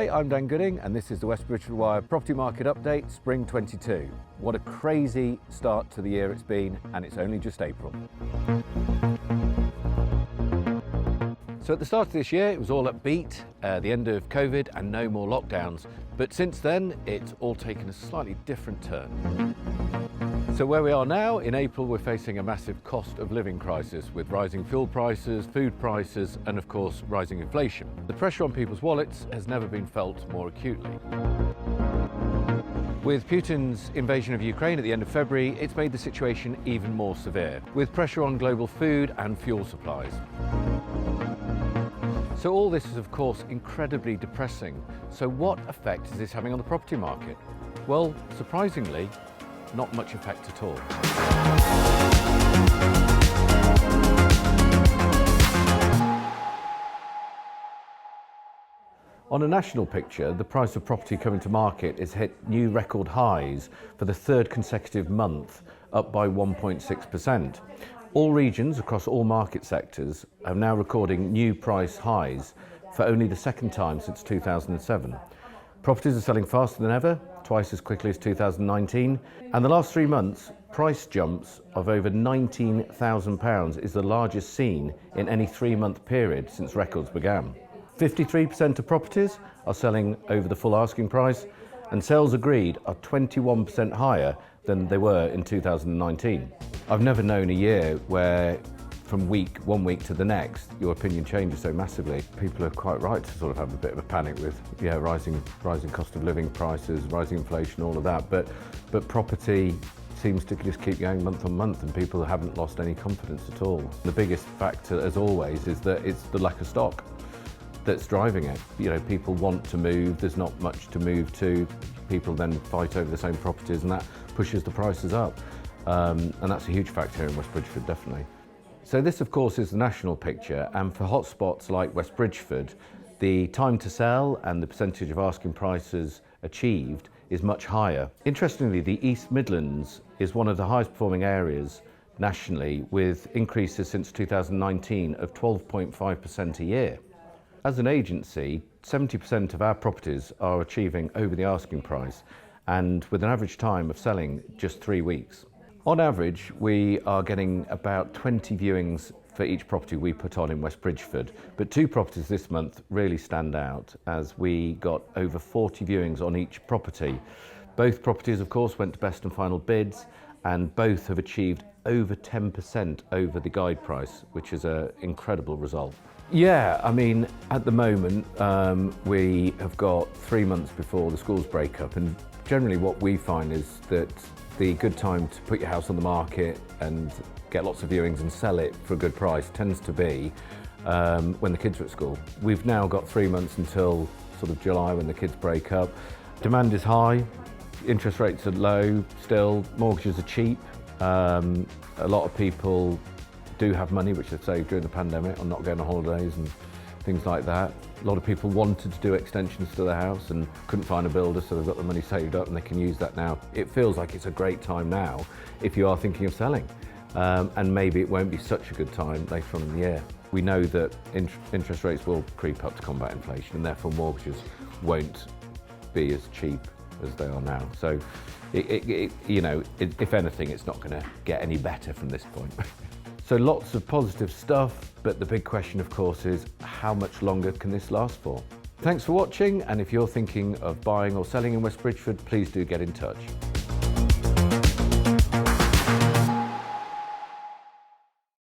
Hi, I'm Dan Gooding and this is the West Bridgford Wire Property Market Update Spring 22. What a crazy start to the year it's been, and it's only just April. So at the start of this year it was all upbeat, the end of COVID and no more lockdowns, but since then it's all taken a slightly different turn. So where we are now, in April, we're facing a massive cost of living crisis with rising fuel prices, food prices, and of course, rising inflation. The pressure on people's wallets has never been felt more acutely. With Putin's invasion of Ukraine at the end of February, it's made the situation even more severe, with pressure on global food and fuel supplies. So all this is, of course, incredibly depressing. So what effect is this having on the property market? Well, surprisingly, not much effect at all. On a national picture, the price of property coming to market has hit new record highs for the third consecutive month, up by 1.6%. All regions across all market sectors are now recording new price highs for only the second time since 2007. Properties are selling faster than ever, twice as quickly as 2019, and the last 3 months, price jumps of over £19,000 is the largest seen in any 3-month period since records began. 53% of properties are selling over the full asking price, and sales agreed are 21% higher than they were in 2019. I've never known a year where from one week to the next, your opinion changes so massively. People are quite right to sort of have a bit of a panic with rising cost of living prices, rising inflation, all of that. But property seems to just keep going month on month, and people haven't lost any confidence at all. The biggest factor, as always, is that it's the lack of stock that's driving it. You know, people want to move, there's not much to move to. People then fight over the same properties, and that pushes the prices up. And that's a huge factor here in West Bridgford, definitely. So this, of course, is the national picture, and for hotspots like West Bridgford, the time to sell and the percentage of asking prices achieved is much higher. Interestingly, the East Midlands is one of the highest performing areas nationally, with increases since 2019 of 12.5% a year. As an agency, 70% of our properties are achieving over the asking price, and with an average time of selling just 3 weeks. On average, we are getting about 20 viewings for each property we put on in West Bridgford, but 2 properties this month really stand out as we got over 40 viewings on each property. Both properties, of course, went to best and final bids, and both have achieved over 10% over the guide price, which is an incredible result. Yeah, I mean, at the moment, we have got 3 months before the schools break up, and generally what we find is that the good time to put your house on the market and get lots of viewings and sell it for a good price tends to be when the kids are at school. We've now got 3 months until sort of July when the kids break up. Demand is high, interest rates are low still, mortgages are cheap. A lot of people do have money which they've saved during the pandemic on not going on holidays and things like that. A lot of people wanted to do extensions to their house and couldn't find a builder, so they've got the money saved up and they can use that now. It feels like it's a great time now if you are thinking of selling, and maybe it won't be such a good time later on in the year. We know that interest rates will creep up to combat inflation, and therefore mortgages won't be as cheap as they are now. So, if anything, it's not going to get any better from this point. So lots of positive stuff, but the big question, of course, is how much longer can this last for? Thanks for watching, and if you're thinking of buying or selling in West Bridgford, please do get in touch.